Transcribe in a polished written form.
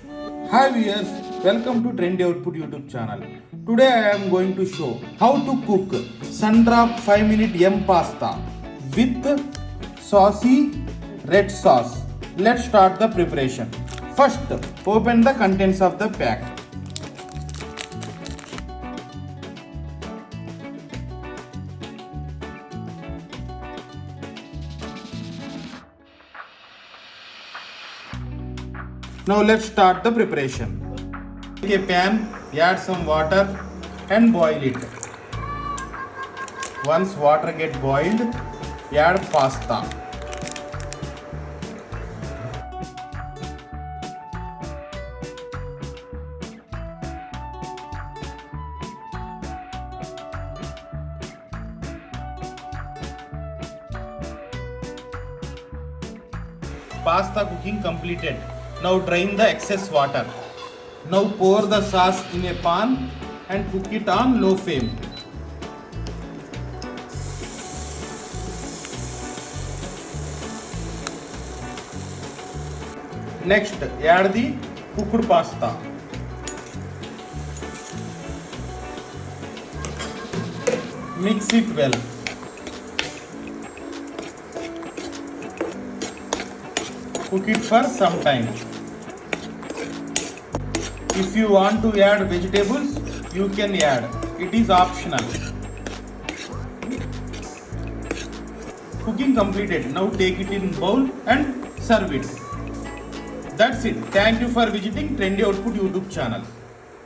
Hi viewers, welcome to Trendy Output YouTube channel. Today I am going to show how to cook Sundrop 5-minute yum pasta with saucy red sauce. Let's start the preparation. First, open the contents of the pack. Now let's start the preparation. Take a pan, add some water and boil it. Once water get boiled, add pasta. Pasta cooking completed. Now drain the excess water. Now pour the sauce in a pan and cook it on low flame. Next, add the cooked pasta. Mix it well. Cook it for some time. If you want to add vegetables, you can add. It is optional. Cooking completed. Now take it in bowl and serve it. That's it. Thank you for visiting Trendy Output YouTube channel.